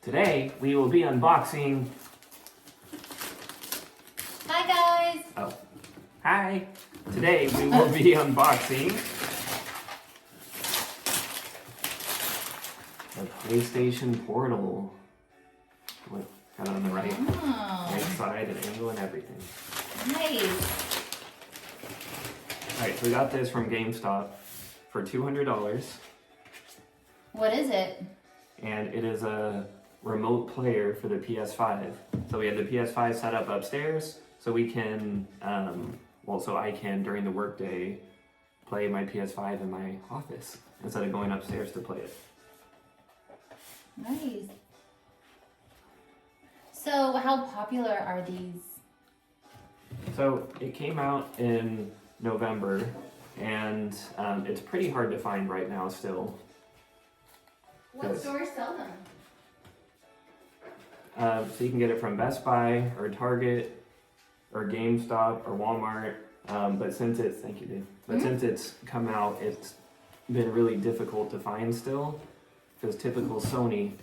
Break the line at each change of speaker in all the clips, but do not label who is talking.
Today, we will be unboxing...
Hi guys!
Oh, hi! Today, we will be unboxing... the PlayStation Portal. Look, got it on the right side and angle and everything.
Nice!
Alright, so we got this from GameStop for $200.
What is it?
And it is a remote player for the PS5. So we have the PS5 set up upstairs, so we can, so I can, during the workday, play my PS5 in my office instead of going upstairs to play it.
Nice. So how popular are these?
So it came out in November, and it's pretty hard to find right now still.
What stores sell them?
So you can get it from Best Buy or Target or GameStop or Walmart. But since it's, thank you, Dave. But since it's come out, it's been really difficult to find still, because typical Sony,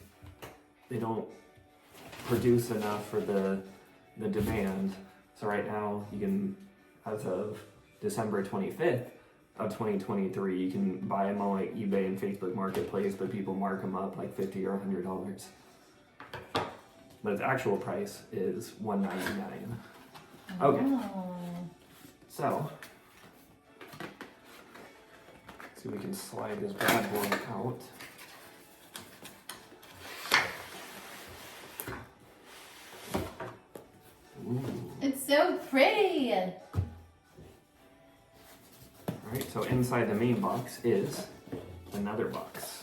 they don't produce enough for the demand. So right now, you can, as of December 25th of 2023, you can buy them on like eBay and Facebook Marketplace, but people mark them up like $50 or $100. But its actual price is $199. Okay.
Oh.
So, let's see if we can slide this bad boy out. Ooh.
It's so pretty!
Alright, so inside the main box is another box.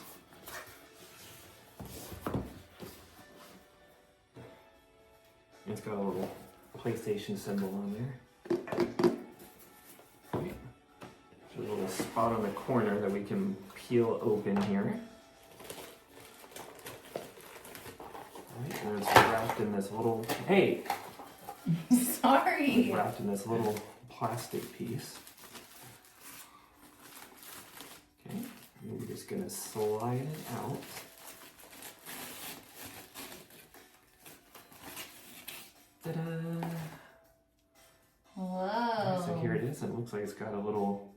It's got a little PlayStation symbol on there. Right. There's a little spot on the corner that we can peel open here. Alright, and it's wrapped in this little, hey!
Sorry!
It's wrapped in this little plastic piece. Okay, and we're just gonna slide it out. Ta-da!
Whoa!
So here it is. It looks like it's got a little.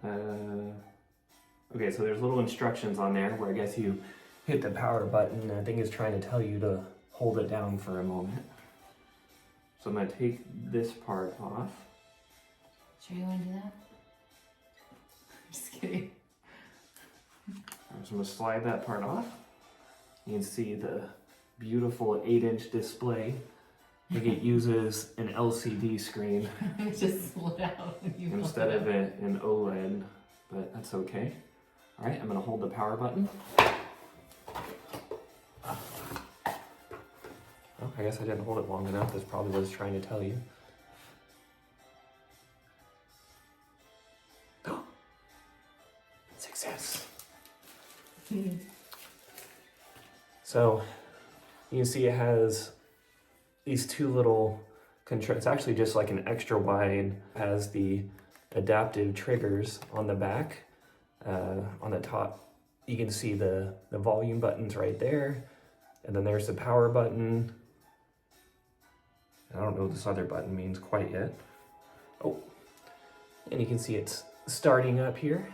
Okay, so there's little instructions on there where I guess you hit the power button. And I think it's trying to tell you to hold it down for a moment. So I'm gonna take this part off.
Sure you want to do that? Just kidding.
So I'm gonna slide that part off. You can see the beautiful 8-inch display. I think it uses an LCD screen
It just slid out when you
instead of an OLED, but that's okay. All right, I'm gonna hold the power button. Oh, I guess I didn't hold it long enough. That's probably what it's trying to tell you. Success. So you can see it has these two little controls. It's actually just like an extra wide. Has the adaptive triggers on the back. On the top, you can see the volume buttons right there. And then there's the power button. I don't know what this other button means quite yet. Oh, and you can see it's starting up here.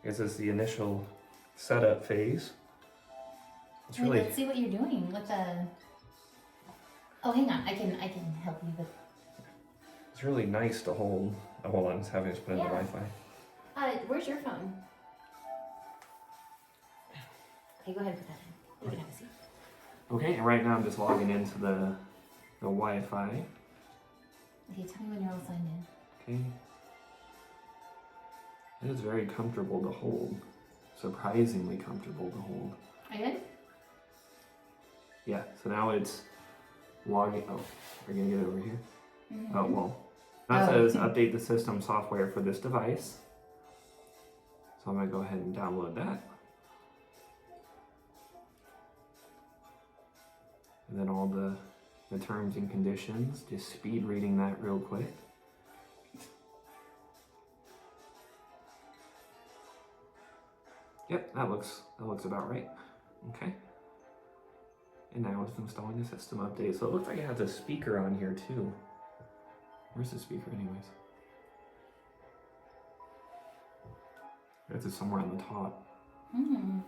I guess it's the initial setup phase. It's
Wait,
really...
let's see what you're doing with the... Oh, hang on. I can help you with...
It's really nice to hold. Oh, hold on, it's having to put in the Wi-Fi.
Where's your phone? Okay, go ahead and put that in. You can have a seat.
Okay, and right now I'm just logging into the Wi-Fi.
Okay, tell me when you're all signed in.
Okay. It is very comfortable to hold. Surprisingly comfortable to hold.
Are you good?
Yeah, so now it's logging. Oh, we're gonna get it over here.
Mm-hmm.
Oh, well. That says update the system software for this device. So I'm gonna go ahead and download that. And then all the terms and conditions, just speed reading that real quick. Yep, that looks about right. Okay. And now it's installing the system update. So it looks like it has a speaker on here too. Where's the speaker anyways? It's somewhere on the top.
Hmm.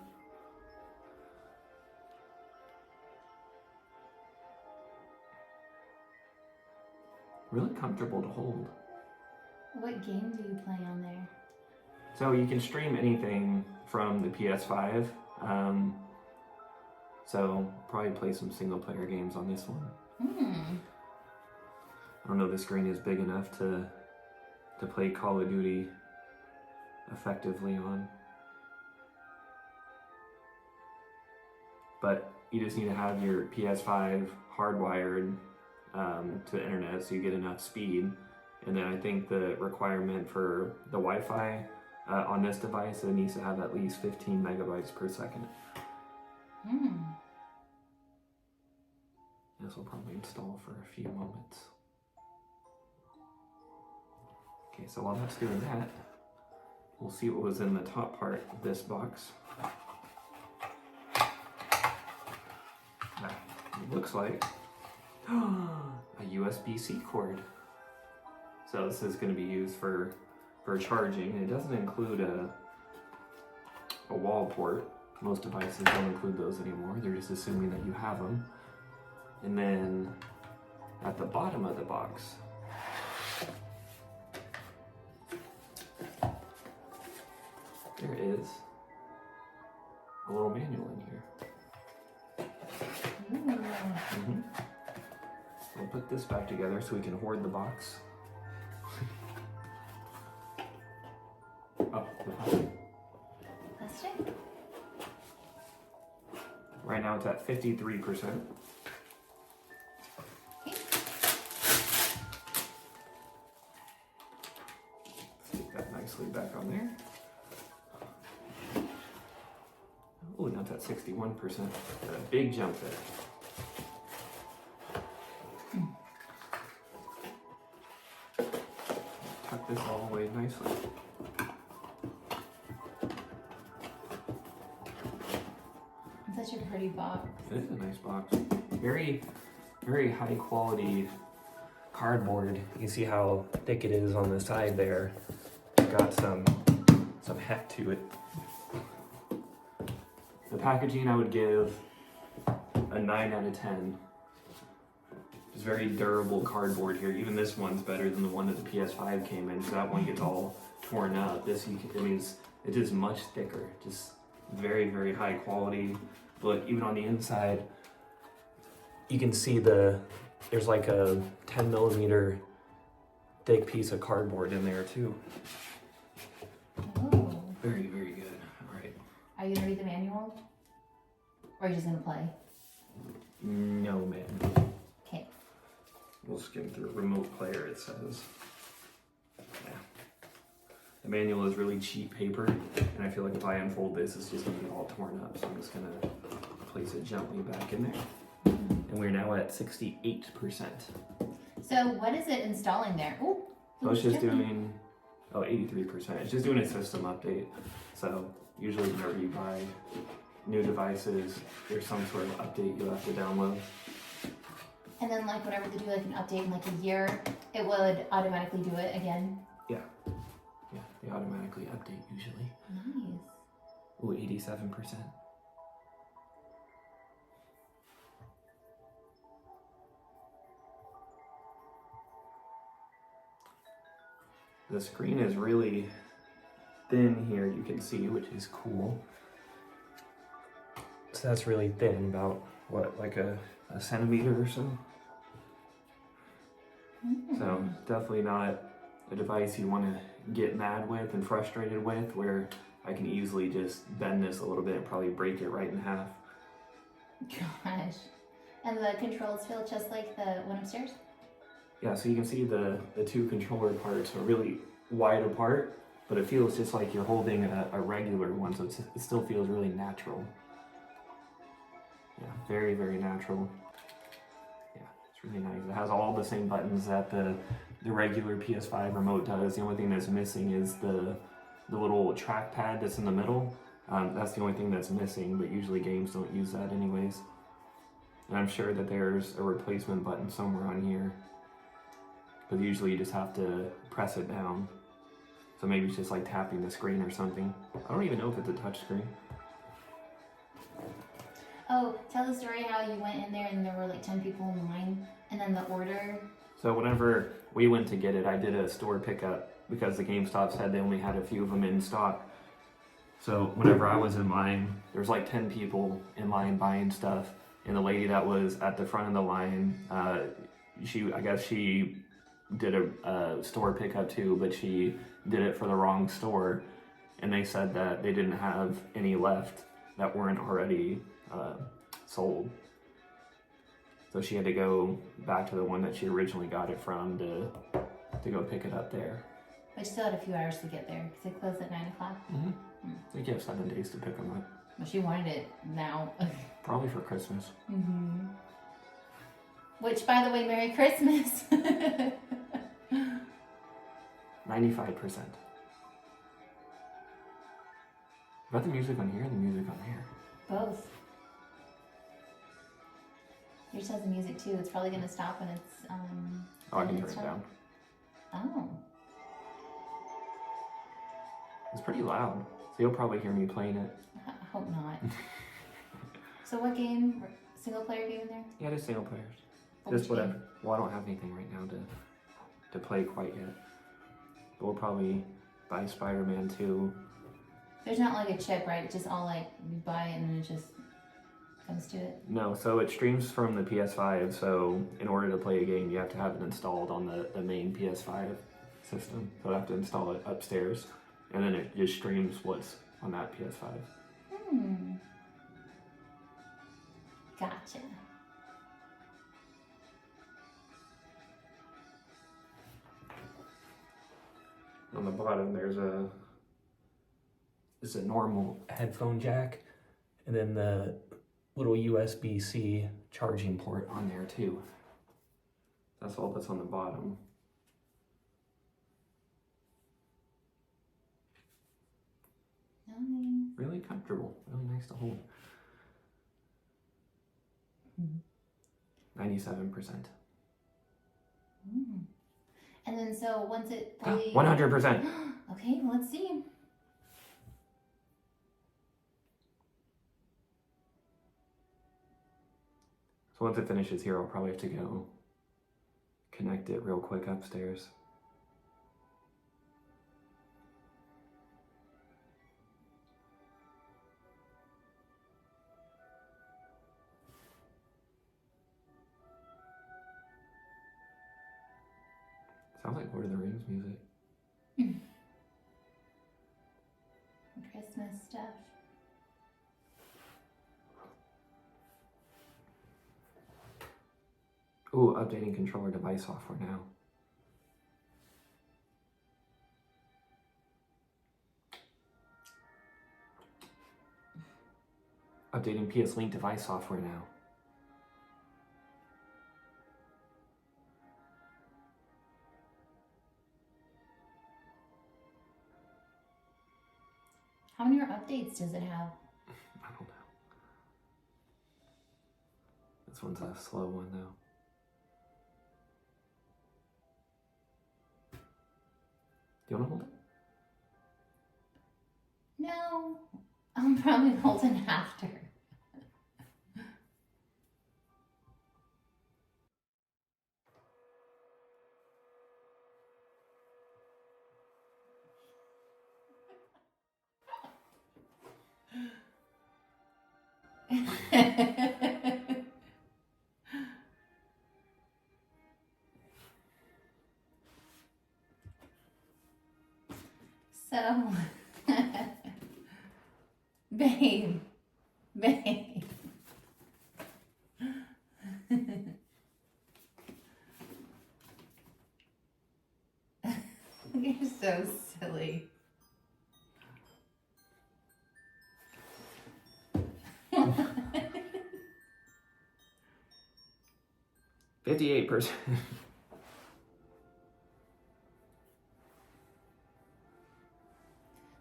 Really comfortable to hold.
What game do you play on there?
So you can stream anything from the PS5. So probably play some single player games on this one.
Hmm.
I don't know if the screen is big enough to play Call of Duty effectively on. But you just need to have your PS5 hardwired to the internet so you get enough speed. And then I think the requirement for the Wi-Fi on this device, it needs to have at least 15 megabytes per second.
Hmm.
This will probably install for a few moments. Okay, so while that's doing that, we'll see what was in the top part of this box. It looks like a USB-C cord. So this is going to be used for charging. It doesn't include a wall port. Most devices don't include those anymore. They're just assuming that you have them. And then at the bottom of the box, there is a little manual in here. Mm-hmm. We'll put this back together so we can hoard the box. Oh,
Let's check.
right now it's at 53%.
Okay.
Stick that nicely back on there. Oh, now it's at 61%. A big jump there. Tuck this all away nicely.
Such a pretty box.
It is a nice box. Very, very high quality cardboard. You can see how thick it is on the side there. It's got some heft to it. The packaging I would give a 9 out of 10. It's very durable cardboard here. Even this one's better than the one that the PS5 came in, so that one gets all torn up. This, it's just much thicker. Just very, very high quality. But even on the inside, you can see there's like a 10 millimeter thick piece of cardboard in there too.
Oh.
Very, very good. All right.
Are you gonna read the manual? Or are you just gonna play?
No, man.
Okay.
We'll skim through remote player, it says. Yeah. The manual is really cheap paper, and I feel like if I unfold this, it's just gonna get all torn up. So I'm just gonna place it gently back in there. And we're now at 68%.
So what is it installing there? Oh,
So it's just doing, 83%. It's just doing a system update. So usually whenever you buy new devices, there's some sort of update you have to download.
And then like whenever they do like an update in like a year, it would automatically do it again?
Yeah, they automatically update usually.
Nice.
Ooh, 87%. The screen is really thin here, you can see, which is cool. So that's really thin, about what, like a centimeter or so? So definitely not a device you want to get mad with and frustrated with, where I can easily just bend this a little bit and probably break it right in half.
Gosh. And the controls feel just like the one upstairs?
Yeah, so you can see the two controller parts are really wide apart, but it feels just like you're holding a regular one, so it still feels really natural. Yeah, very, very natural. Yeah, it's really nice. It has all the same buttons that the regular PS5 remote does. The only thing that's missing is the little trackpad that's in the middle. That's the only thing that's missing, but usually games don't use that anyways. And I'm sure that there's a replacement button somewhere on here, but usually you just have to press it down. So maybe it's just like tapping the screen or something. I don't even know if it's a touch screen.
Oh, tell the story how you went in there and there were like 10 people in line, and then the order.
So whenever we went to get it, I did a store pickup because the GameStop said they only had a few of them in stock. So whenever I was in line, there was like 10 people in line buying stuff, and the lady that was at the front of the line, I guess she did a store pickup too, but she did it for the wrong store, and they said that they didn't have any left that weren't already sold. So she had to go back to the one that she originally got it from to go pick it up there.
But you still had a few hours to get there because it closed at 9 o'clock.
Mm-hmm. I think you have 7 days to pick them up.
Well, she wanted it now.
Probably for Christmas.
Mm-hmm. Which, by the way, Merry Christmas.
95%. Is that the music on here or the music on here?
Both. Yours has the music too. It's probably going to stop when it's...
Oh, I can turn it down.
Oh.
It's pretty loud, so you'll probably hear me playing it.
I hope not. So what game? Single player game in there?
Yeah, just single players.
What
Just whatever. Well, I don't have anything right now to play quite yet. But we'll probably buy Spider-Man 2.
There's not like a chip, right? It's just all like you buy it and then it just comes to it.
No, so it streams from the PS5, so in order to play a game, you have to have it installed on the main PS5 system. So I have to install it upstairs, and then it just streams what's on that PS5.
Gotcha.
On the bottom, there's a normal headphone jack, and then the little USB-C charging port on there too. That's all that's on the bottom.
Nice.
Really comfortable, really nice to hold. 97%.
And then so once it fully...
100%.
Okay, let's see.
So once it finishes here, I'll probably have to go connect it real quick upstairs. Sounds like Lord of the Rings music.
Christmas stuff.
Ooh, updating controller device software now. Updating PS Link device software now.
How many more updates does it have?
I don't know. This one's a slow one though. Do you want to hold it?
No, I'll probably hold it after. So, babe. You're so silly.
58%.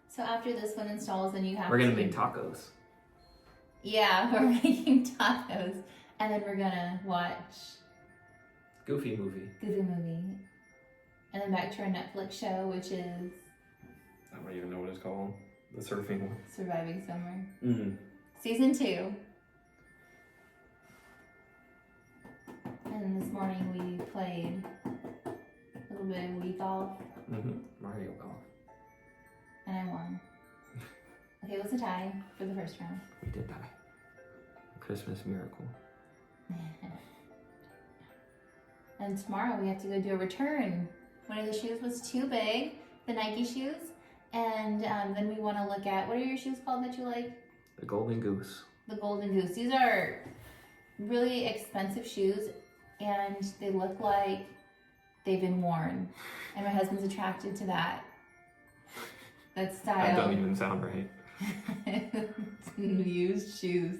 So after after this one installs, then you have
We're
to...
gonna make tacos.
Yeah, we're making tacos. And then we're gonna watch...
Goofy movie.
Goofy movie. And then back to our Netflix show, which is...
I don't even know what it's called. The surfing one.
Surviving Summer.
Mm.
Season 2. And then this morning we played a little bit of Wii golf.
Mm-hmm. Mario Golf.
And I won. Okay, it was a tie for the first round.
We did die. A Christmas miracle.
And tomorrow we have to go do a return. One of the shoes was too big, the Nike shoes. And then we want to look at, what are your shoes called that you like?
The Golden Goose.
The Golden Goose. These are really expensive shoes and they look like they've been worn. And my husband's attracted to that. That style.
That doesn't even sound right.
Used shoes.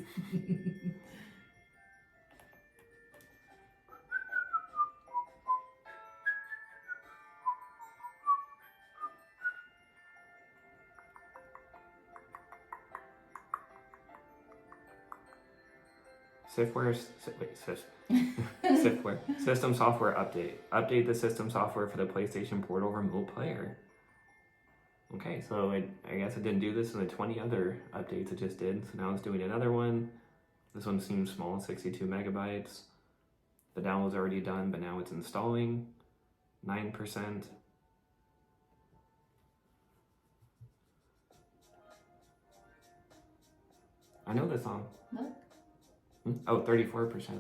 System software update. Update the system software for the PlayStation Portal remote player. Okay, so I guess it didn't do this in the 20 other updates it just did. So now it's doing another one. This one seems small, 62 megabytes. The download's already done, but now it's installing. 9%. I know this song.
Look.
Oh, 34%.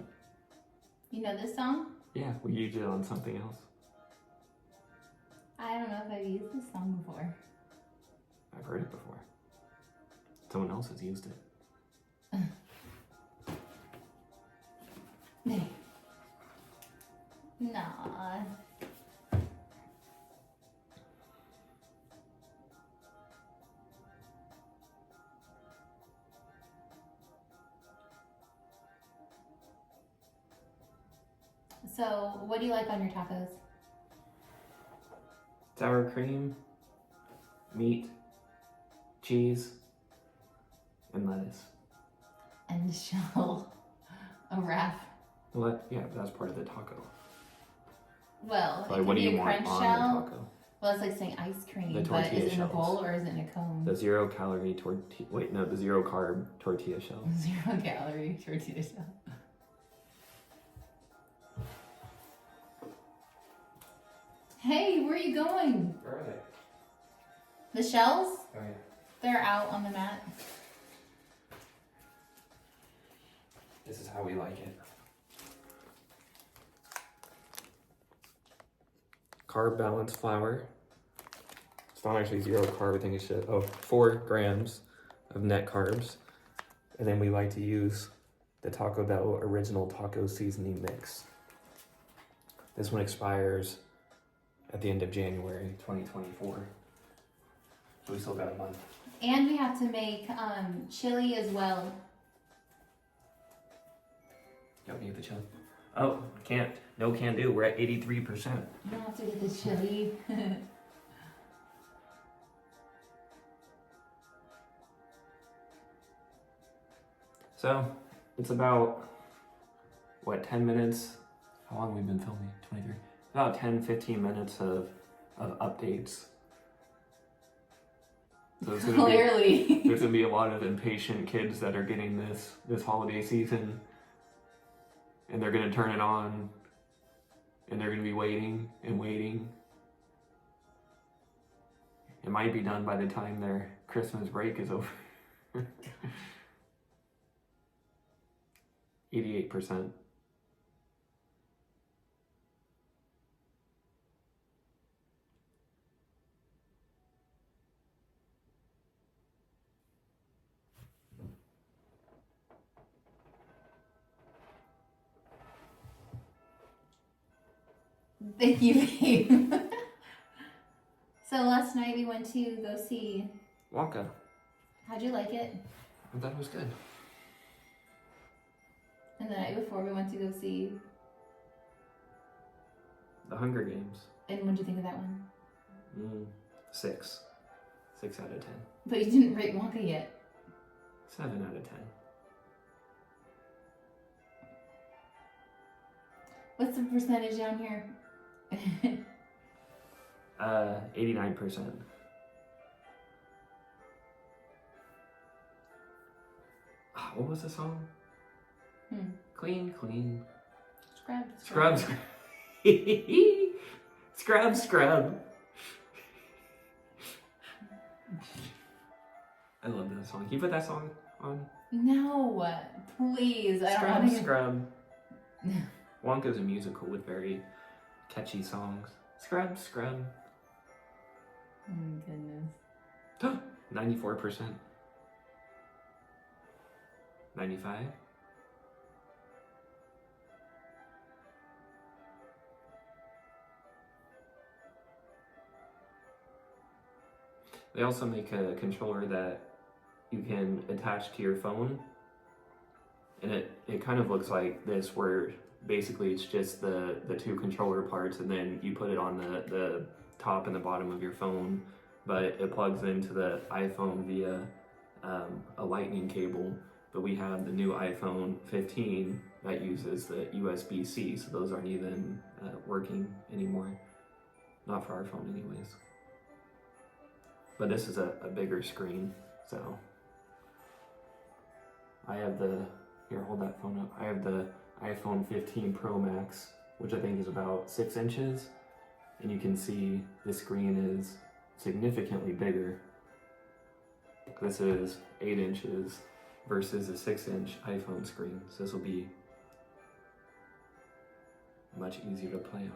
You know this song?
Yeah, we used it on something else.
I don't know if I've used this song before.
I've heard it before. Someone else has used it.
Nah. So, what do you like on your tacos?
Sour cream, meat, cheese, and lettuce.
And shell. A wrap.
What? Yeah, but that's part of the taco.
Well,
Like,
it
what
could
do
be
you
a
want
crunch
on
shell.
the taco?
Well, it's like saying ice cream,
The
but is
tortilla
it in a
shells.
bowl or is it in a cone?
The 0 calorie tortilla. Wait, no, the 0 carb tortilla shell.
0 calorie tortilla shell. Hey, where are you going?
Where are they?
The shells?
Oh, yeah.
They're out on the mat.
This is how we like it. Carb balanced flour. It's not actually 0 carb, I think it's just 4 grams of net carbs. And then we like to use the Taco Bell original taco seasoning mix. This one expires at the end of January 2024. So we still got a month.
And we have to make chili as well.
Yep, need the chili. Oh, can't. No can do. We're at 83%.
You don't have to get the chili.
So, it's about, what, 10 minutes? How long have we been filming? 23? About 10, 15 minutes of updates. So there's gonna
Clearly.
there's going to be a lot of impatient kids that are getting this holiday season. And they're going to turn it on. And they're going to be waiting and waiting. It might be done by the time their Christmas break is over. 88%.
Thank you, babe. So last night we went to go see
Wonka.
How'd you like it?
I thought it was good.
And the night before we went to go see.
The Hunger Games.
And what'd you think of that one?
6. 6 out of 10.
But you didn't rate Wonka yet.
7 out of 10.
What's the percentage down here?
89%. What was the song? Clean, clean.
Scrub.
Scrub. I love that song. Can you put that song on?
No, please. I don't want to.
Scrub. Wonka's a musical with very catchy songs. Scrub.
Oh my goodness.
94%. 95. They also make a controller that you can attach to your phone, and it kind of looks like this, where basically it's just the two controller parts, and then you put it on the top and the bottom of your phone, but it plugs into the iPhone via a lightning cable. But we have the new iPhone 15 that uses the USB-C, so those aren't even working anymore. Not for our phone anyways. But this is a bigger screen, so I have here, hold that phone up. I have the iPhone 15 Pro Max, which I think is about 6 inches, and you can see the screen is significantly bigger. This is 8 inches versus a 6-inch iPhone screen, so this will be much easier to play on.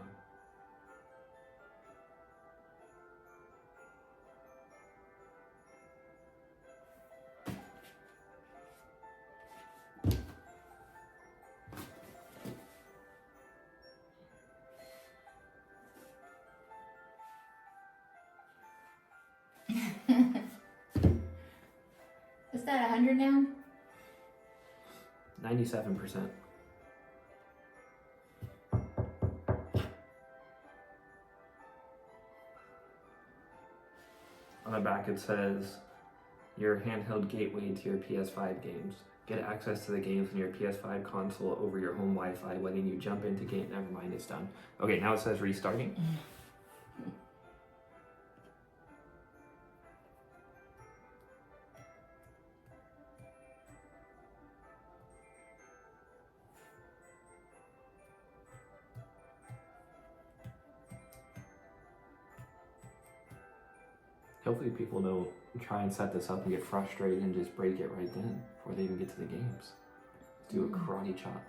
Is that 100 now?
97%. On the back it says, your handheld gateway to your PS5 games. Get access to the games in your PS5 console over your home Wi-Fi, letting you jump into game. Never mind, it's done. Okay, now it says restarting. Hopefully people don't try and set this up and get frustrated and just break it right then before they even get to the games. Let's do a karate chop.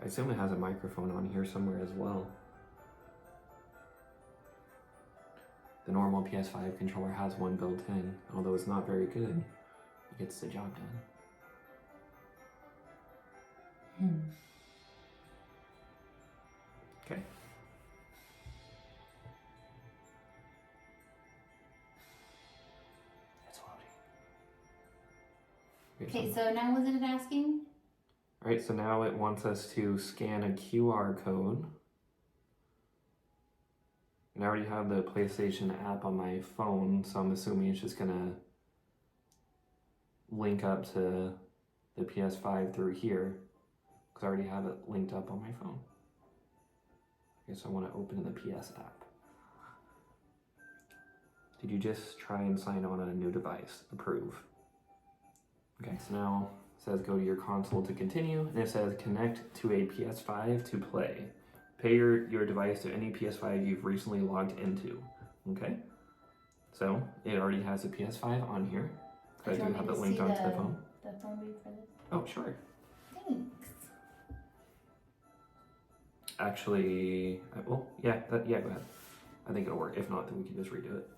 I assume it has a microphone on here somewhere as well. The normal PS5 controller has one built in, although it's not very good. It gets the job done. Okay. It's loading.
Okay, so now what is it asking?
Alright, so now it wants us to scan a QR code. And I already have the PlayStation app on my phone, so I'm assuming it's just gonna link up to the PS5 through here, because I already have it linked up on my phone. Okay, so I want to open the PS app. Did you just try and sign on a new device? Approve. Okay, so now it says go to your console to continue, and it says connect to a PS5 to play. Pair your device to any PS5 you've recently logged into. Okay, so it already has a PS5 on here. I do have it linked onto the phone.
The phone read for this?
Oh, sure.
Thanks.
Actually, well, yeah, go ahead. I think it'll work. If not, then we can just redo it.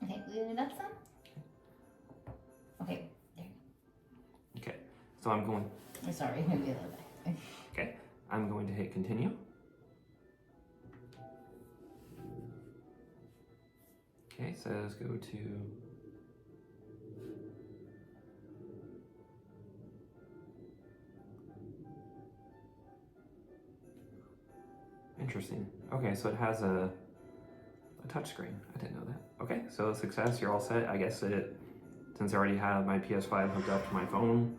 Okay, leave it up some? Okay, there.
Okay, so I'm going.
I'm sorry, maybe a little bit.
Okay, I'm going to hit continue. Okay, it says go to Interesting. Okay, so it has a touch screen. I didn't know that. Okay, so success, you're all set. I guess since I already have my PS5 hooked up to my phone,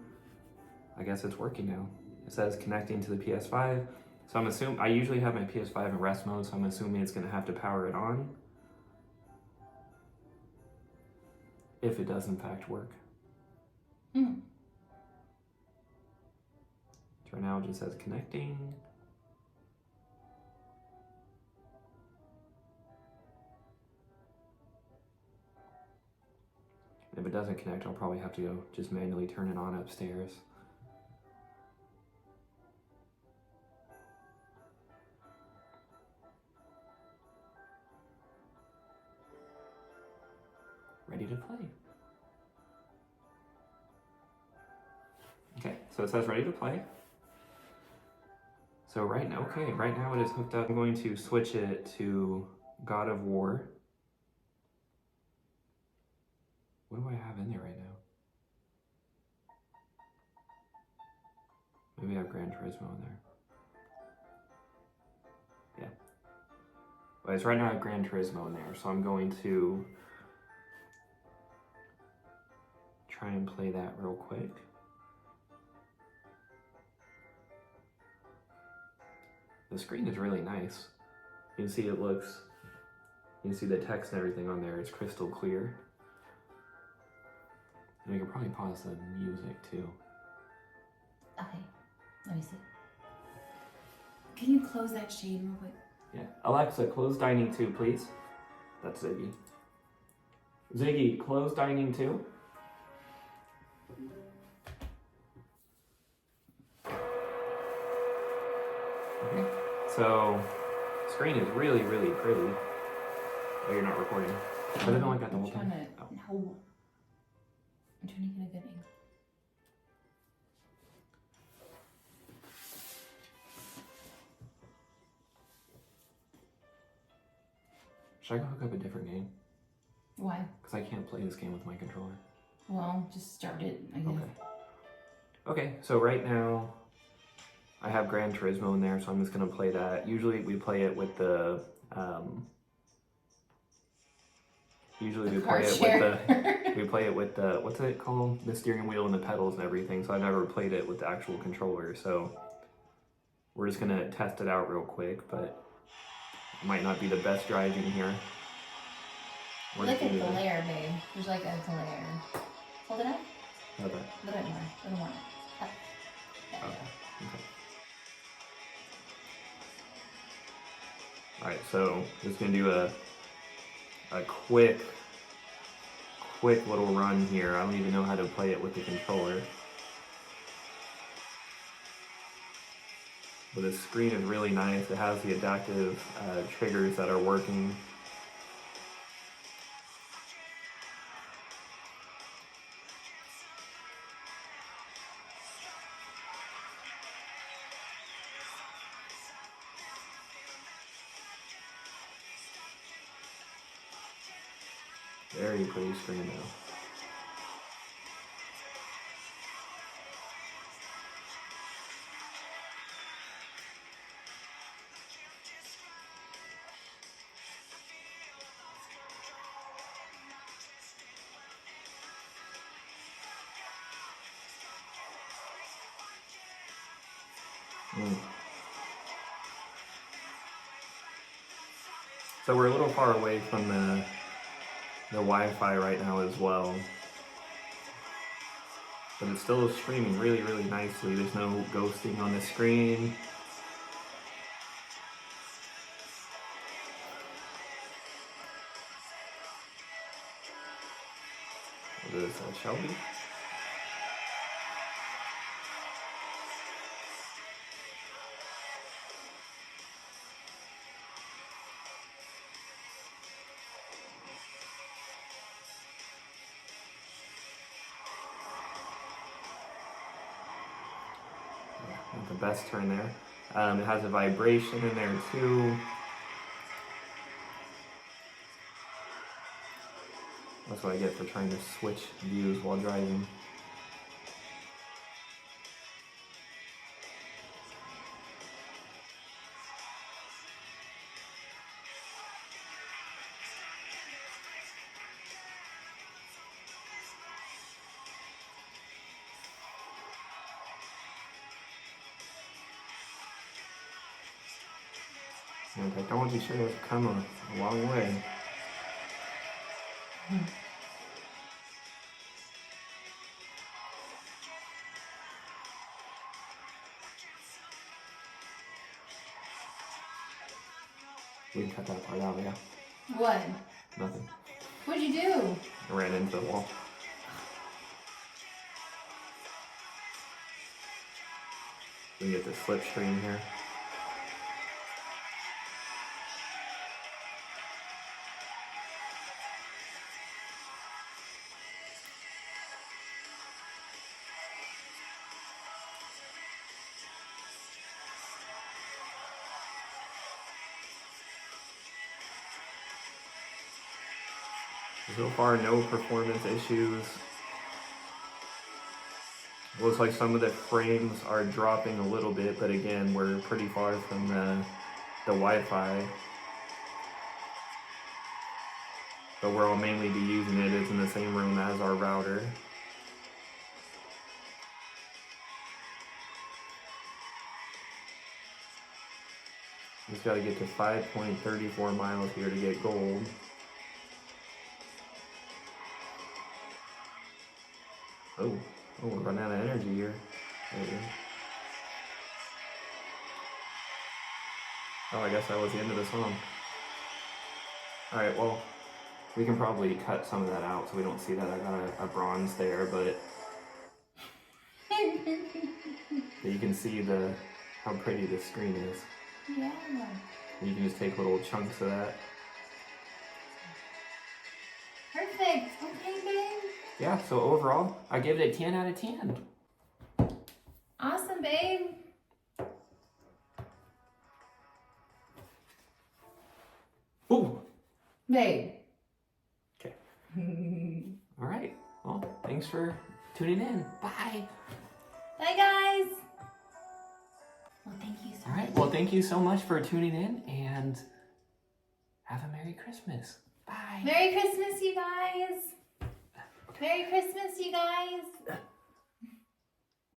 I guess it's working now. It says connecting to the PS5. So I'm assuming, I usually have my PS5 in rest mode, so I'm assuming it's gonna have to power it on. If it does in fact work.
Mm.
So right now it just says connecting. If it doesn't connect, I'll probably have to go just manually turn it on upstairs. Ready to play. Okay, so it says ready to play. So right now it is hooked up. I'm going to switch it to God of War. What do I have in there right now? Maybe I have Gran Turismo in there. Yeah. But it's right now I have Gran Turismo in there, so I'm going to try and play that real quick. The screen is really nice. You can see you can see the text and everything on there. It's crystal clear. And we can probably pause the music too.
Okay, let me see. Can you close that shade real quick?
Yeah. Alexa, close dining 2, please. That's Ziggy. Ziggy, close dining 2. Okay. So, screen is really, really pretty. Oh, you're not recording. But I don't like that the whole time.
No. I'm trying to get a good angle.
Should I go hook up a different game?
Why?
Because I can't play this game with my controller.
Well, just start it, I guess.
Okay, so right now I have Gran Turismo in there, so I'm just gonna play that. Usually we play it with the we play it with the what's it called? The steering wheel and the pedals and everything. So I've never played it with the actual controller. So we're just gonna test it out real quick, but it might not be the best driving here.
Like a glare, babe. There's like a glare. Hold it up.
Okay.
A little bit more. A little more. Up. There you go.
Okay. Alright, so just gonna do a quick little run here. I don't even know how to play it with the controller. But the screen is really nice. It has the adaptive triggers that are working. Very pretty screen though. So we're a little far away from the Wi-Fi right now as well. But it's still streaming really, really nicely. There's no ghosting on the screen. What is that, Shelby? Not the best turn there. It has a vibration in there too. That's what I get for trying to switch views while driving. And technology sure has come a long way. We can cut that part out, yeah.
What?
Nothing.
What'd you do?
I ran into the wall. We can get the slipstream here. So far, no performance issues. Looks like some of the frames are dropping a little bit, but again, we're pretty far from the Wi-Fi. But where I'll mainly be using it is in the same room as our router. Just gotta get to 5.34 miles here to get gold. Oh, we're running out of energy here. There we go. Oh, I guess that was the end of the song. Alright, well, we can probably cut some of that out so we don't see that. I got a bronze there, but you can see how pretty the screen is.
Yeah.
You can just take little chunks of that.
Perfect. Okay, babe.
Yeah, so overall, I give it a 10 out of 10.
Awesome, babe.
Ooh!
Babe.
Okay. All right. Well, thanks for tuning in. Bye.
Bye, guys. Well, thank you so
All right.
much.
Well, thank you so much for tuning in and have a Merry Christmas. Bye.
Merry Christmas, you guys. Merry Christmas, you guys.